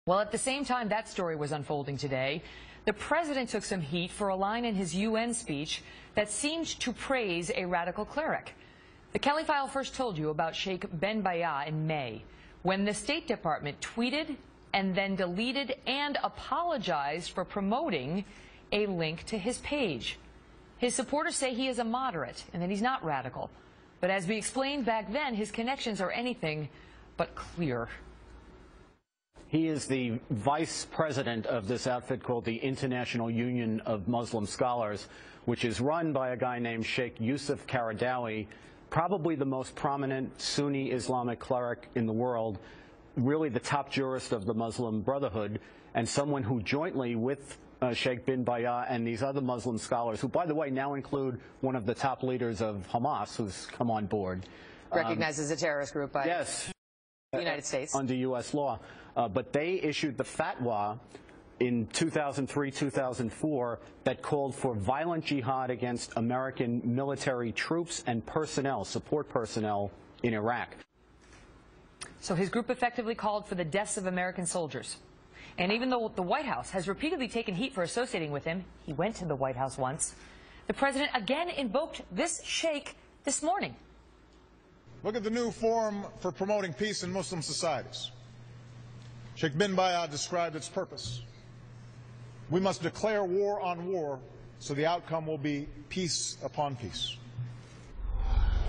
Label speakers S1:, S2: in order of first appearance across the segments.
S1: Well, at the same time that story was unfolding today, the president took some heat for a line in his UN speech that seemed to praise a radical cleric. The Kelly File first told you about Sheikh Bin Bayyah in May, when the State Department tweeted and then deleted and apologized for promoting a link to his page. His supporters say he is a moderate and that he's not radical. But as we explained back then, his connections are anything but clear.
S2: He is the vice president of this outfit called the International Union of Muslim Scholars, which is run by a guy named Sheikh Yusuf Qaradawi, probably the most prominent Sunni Islamic cleric in the world, really the top jurist of the Muslim Brotherhood, and someone who jointly with Sheikh Bin Bayyah and these other Muslim scholars, who, by the way, now include one of the top leaders of Hamas, who's come on board.
S1: Recognized as a terrorist group by
S2: yes,
S1: the United States.
S2: Under U.S. law. But they issued the fatwa in 2003-2004 that called for violent jihad against American military troops and personnel, support personnel in Iraq.
S1: So his group effectively called for the deaths of American soldiers. And even though the White House has repeatedly taken heat for associating with him, he went to the White House once, the president again invoked this sheikh this morning.
S3: Look at the new forum for promoting peace in Muslim societies. Sheikh Bin Bayyah described its purpose. We must declare war on war so the outcome will be peace upon peace.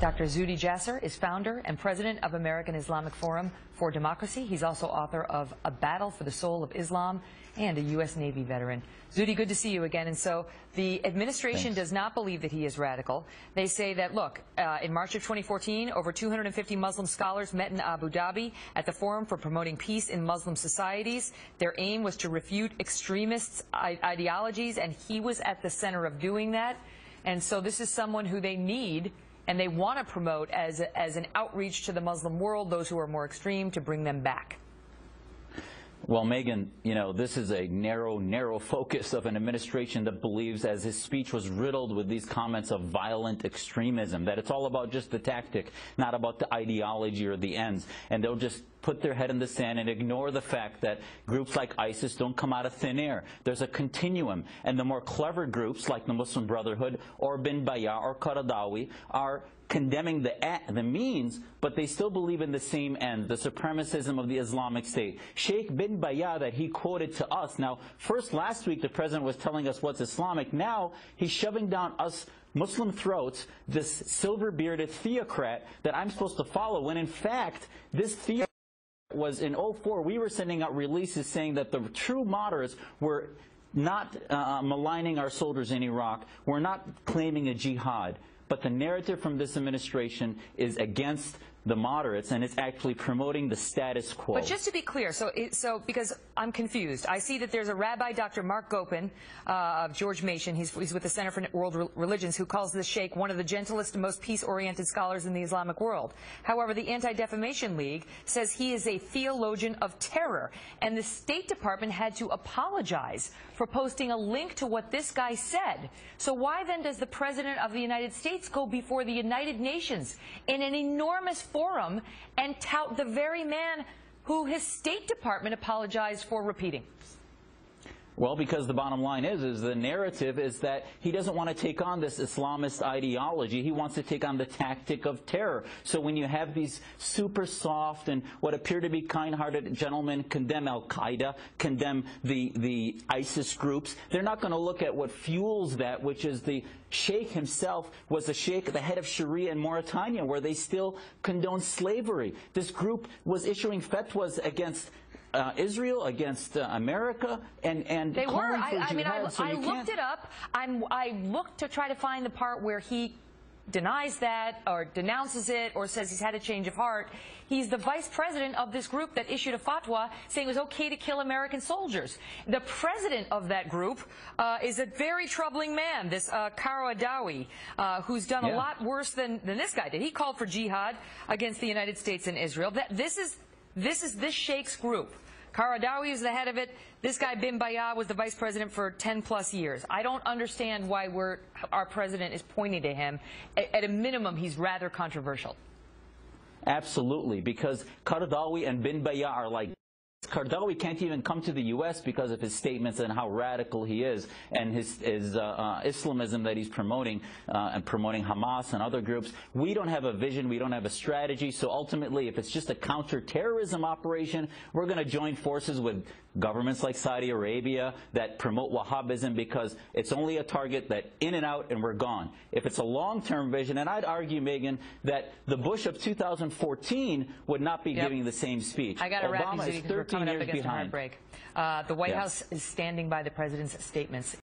S1: Dr. Jasser is founder and president of American Islamic Forum for Democracy. He's also author of A Battle for the Soul of Islam and a U.S. Navy veteran. Zudi, good to see you again. And so the administration does not believe that he is radical. They say that, look, in March of 2014, over 250 Muslim scholars met in Abu Dhabi at the Forum for Promoting Peace in Muslim Societies. Their aim was to refute extremists' ideologies, and he was at the center of doing that. And so this is someone who they need and they want to promote as an outreach to the Muslim world, those who are more extreme, to bring them back.
S4: Well, Megan, you know, this is a narrow focus of an administration that believes, as his speech was riddled with these comments of violent extremism, that it's all about just the tactic, not about the ideology or the ends. And they'll just put their head in the sand and ignore the fact that groups like ISIS don't come out of thin air. There's a continuum. And the more clever groups like the Muslim Brotherhood or Bin Bayyah or Qaradawi are condemning the means, but they still believe in the same end, the supremacism of the Islamic State. Sheikh Bin Bayyah, that he quoted to us, now, first last week the president was telling us what's Islamic. Now he's shoving down us Muslim throats this silver-bearded theocrat that I'm supposed to follow, when in fact this theocrat was in 2004, we were sending out releases saying that the true moderates were not maligning our soldiers in Iraq, we're not claiming a jihad. But the narrative from this administration is against the moderates, and it's actually promoting the status quo.
S1: But just to be clear, so because I'm confused, I see that there's a rabbi, Dr. Mark Gopin, of George Mason, he's with the Center for World Religions, who calls this sheikh one of the gentlest and most peace-oriented scholars in the Islamic world. However, the Anti-Defamation League says he is a theologian of terror, and the State Department had to apologize for posting a link to what this guy said. So why then does the President of the United States go before the United Nations in an enormous forum and tout the very man who his State Department apologized for repeating?
S4: Well, because the bottom line is the narrative is that he doesn't want to take on this Islamist ideology. He wants to take on the tactic of terror. So when you have these super soft and what appear to be kind-hearted gentlemen condemn Al-Qaeda, condemn the ISIS groups, they're not going to look at what fuels that, which is the sheikh himself was the sheikh, the head of Sharia in Mauritania, where they still condone slavery. This group was issuing fatwas against Israel, against America, and
S1: they were.
S4: I mean,
S1: I looked it up. I looked to try to find the part where he denies that or denounces it or says he's had a change of heart. He's the vice president of this group that issued a fatwa saying it was okay to kill American soldiers. The president of that group is a very troubling man, this Qaradawi, who's done a lot worse than this guy did. He called for jihad against the United States and Israel. This is this sheikh's group. Qaradawi is the head of it. This guy, Bin Bayyah, was the vice president for 10+ years. I don't understand why our president is pointing to him. At a minimum, he's rather controversial.
S4: Absolutely, because Qaradawi and Bin Bayyah are like Qaradawi can't even come to the U.S. because of his statements and how radical he is, and his Islamism that he's promoting, and promoting Hamas and other groups. We don't have a vision. We don't have a strategy. So ultimately, if it's just a counterterrorism operation, we're going to join forces with governments like Saudi Arabia that promote Wahhabism because it's only a target that in and out and we're gone. If it's a long-term vision, and I'd argue, Megan, that the Bush of 2014 would not be giving the same speech.
S1: I got to wrap you,
S4: Obama is
S1: because we're coming up against a hard
S4: behind.
S1: break. The White House is standing by the president's statements.